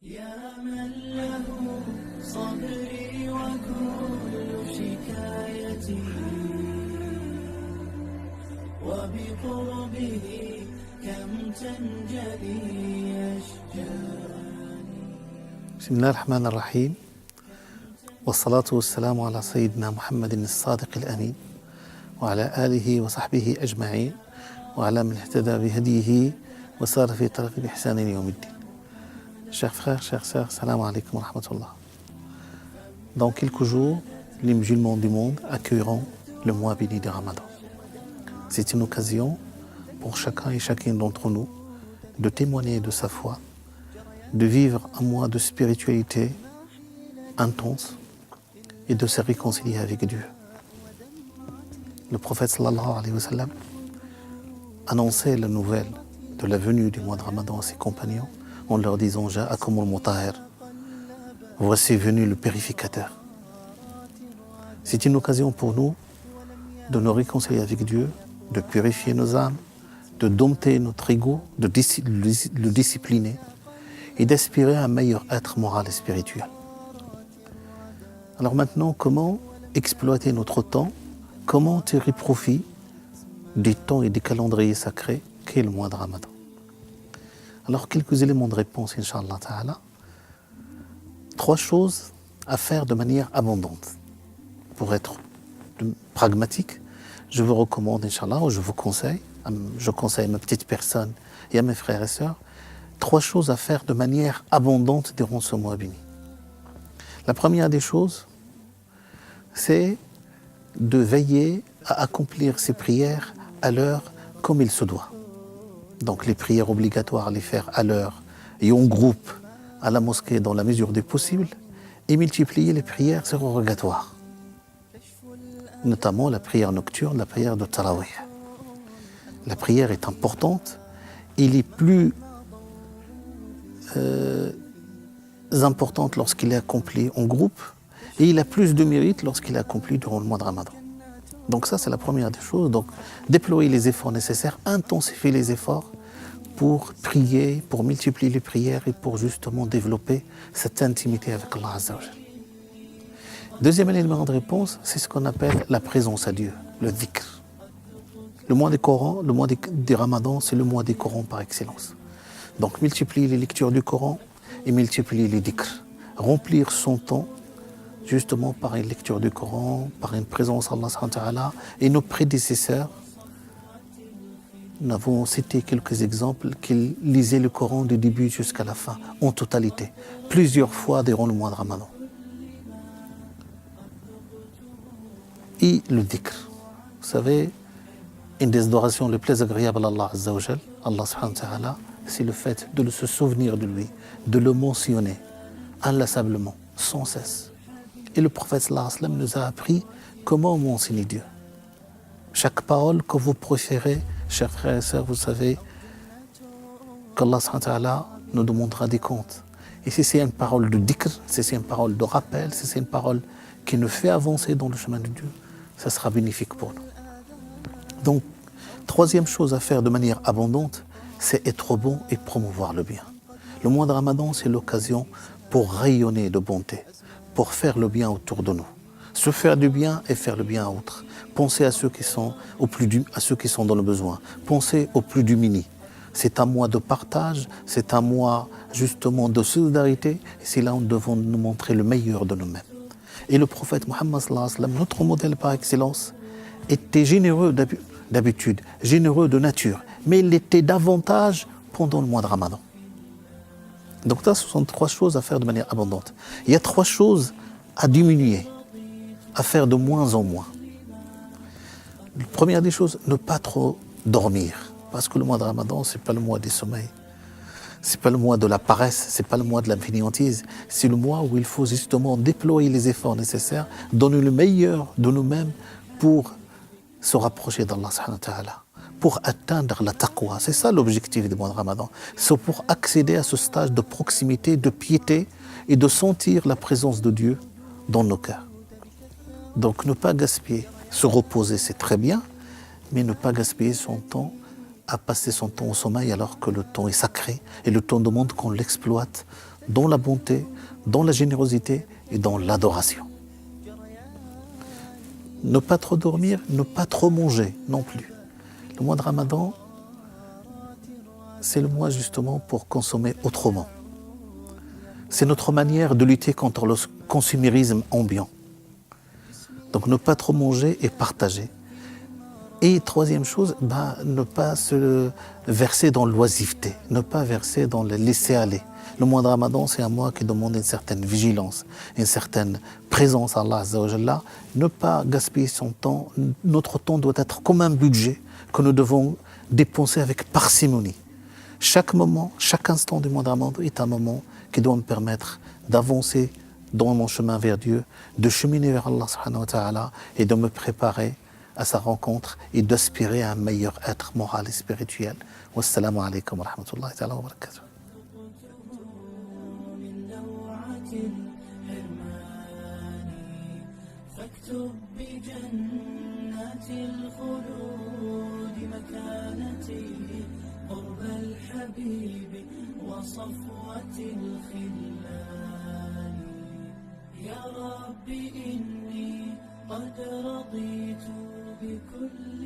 يا من له صبري وكل شكايتي وبقربه كم تنجلي أشجاني. بسم الله الرحمن الرحيم، والصلاة والسلام على سيدنا محمد الصادق الأمين وعلى آله وصحبه أجمعين وعلى من اهتدى بهديه وسار في طريق بإحسان يوم الدين. Chers frères, chères sœurs, salam alaikum wa rahmatullah. Dans quelques jours, les musulmans du monde accueilleront le mois béni de Ramadan. C'est une occasion pour chacun et chacune d'entre nous de témoigner de sa foi, de vivre un mois de spiritualité intense et de se réconcilier avec Dieu. Le prophète sallallahu alayhi wa sallam annonçait la nouvelle de la venue du mois de Ramadan à ses compagnons en leur disant « Ja'akumul mutahhir » voici venu le purificateur. C'est une occasion pour nous de nous réconcilier avec Dieu, de purifier nos âmes, de dompter notre ego, de le discipliner et d'aspirer à un meilleur être moral et spirituel. Alors maintenant, comment exploiter notre temps? Comment tirer profit des temps et des calendriers sacrés qu'est le mois de Ramadan? Alors, quelques éléments de réponse, Inch'Allah Ta'ala. 3 choses à faire de manière abondante. Pour être pragmatique, je vous recommande, Inch'Allah, ou je conseille à ma petite personne et à mes frères et sœurs, 3 choses à faire de manière abondante durant ce mois béni. La première des choses, c'est de veiller à accomplir ses prières à l'heure comme il se doit. Donc les prières obligatoires, les faire à l'heure et en groupe à la mosquée dans la mesure du possible et multiplier les prières surrogatoires, notamment la prière nocturne, la prière de Tarawih. La prière est importante, il est plus importante lorsqu'il est accompli en groupe et il a plus de mérite lorsqu'il est accompli durant le mois de Ramadan. Donc ça, c'est la première des choses. Donc, déployer les efforts nécessaires, intensifier les efforts pour prier, pour multiplier les prières et pour justement développer cette intimité avec Allah Azza wa Jal. Deuxième élément de réponse, c'est ce qu'on appelle la présence à Dieu, le dhikr. Le mois des Ramadan, c'est le mois des Corans par excellence. Donc, multiplier les lectures du Coran et multiplier les dhikrs. Remplir son temps justement par une lecture du Coran, par une présence à Allah subhanahu wa ta'ala. Et nos prédécesseurs, nous avons cité quelques exemples qu'ils lisaient le Coran du début jusqu'à la fin, en totalité, plusieurs fois durant le mois de Ramadan. Et le dhikr. Vous savez, une des adorations les plus agréables à Allah Azza wa Jal, Allah subhanahu wa ta'ala, c'est le fait de se souvenir de lui, de le mentionner inlassablement, sans cesse. Et le prophète sallallahu alayhi wa sallam nous a appris comment mentionner Dieu. Chaque parole que vous préférez, chers frères et sœurs, vous savez qu'Allah subhanahu wa ta'ala nous demandera des comptes. Et si c'est une parole de dhikr, si c'est une parole de rappel, si c'est une parole qui nous fait avancer dans le chemin de Dieu, ça sera bénéfique pour nous. Donc, 3e chose à faire de manière abondante, c'est être bon et promouvoir le bien. Le mois de Ramadan, c'est l'occasion pour rayonner de bonté, pour faire le bien autour de nous. Se faire du bien et faire le bien à autres. Penser à ceux qui sont dans le besoin. Penser aux plus démunis. C'est un mois de partage, c'est un mois justement de solidarité. Et c'est là où nous devons nous montrer le meilleur de nous-mêmes. Et le prophète Mohammed sallallahu alayhi wa sallam, notre modèle par excellence, était généreux d'habitude, généreux de nature. Mais il était davantage pendant le mois de Ramadan. Donc ça, ce sont 3 choses à faire de manière abondante. Il y a 3 choses à diminuer, à faire de moins en moins. La première des choses, ne pas trop dormir. Parce que le mois de Ramadan, ce n'est pas le mois du sommeil. Ce n'est pas le mois de la paresse, ce n'est pas le mois de la fainéantise. C'est le mois où il faut justement déployer les efforts nécessaires, donner le meilleur de nous-mêmes pour se rapprocher d'Allah subhanahu wa ta'ala, pour atteindre la taqwa. C'est ça l'objectif du mois de Ramadan. C'est pour accéder à ce stage de proximité, de piété et de sentir la présence de Dieu dans nos cœurs. Donc ne pas gaspiller, se reposer c'est très bien, mais ne pas gaspiller son temps à passer son temps au sommeil alors que le temps est sacré et le temps demande qu'on l'exploite dans la bonté, dans la générosité et dans l'adoration. Ne pas trop dormir, ne pas trop manger non plus. Le mois de Ramadan, c'est le mois justement pour consommer autrement. C'est notre manière de lutter contre le consumérisme ambiant. Donc ne pas trop manger et partager. Et troisième chose, ne pas se verser dans l'oisiveté, ne pas verser dans le laisser-aller. Le mois de Ramadan, c'est un mois qui demande une certaine vigilance, une certaine présence à Allah Azza wa Jalla. Ne pas gaspiller son temps. Notre temps doit être comme un budget que nous devons dépenser avec parcimonie. Chaque moment, chaque instant du mois de Ramadan est un moment qui doit me permettre d'avancer dans mon chemin vers Dieu, de cheminer vers Allah subhanahu wa ta'ala et de me préparer à sa rencontre et d'aspirer à un meilleur être moral et spirituel. Wassalamu alaikum wa rahmatullahi ta'ala wa barakatuh. فاكتب بجنات الخلود مكانتي قرب الحبيب وصفوة الخلان يا رب إني قد رضيت بكل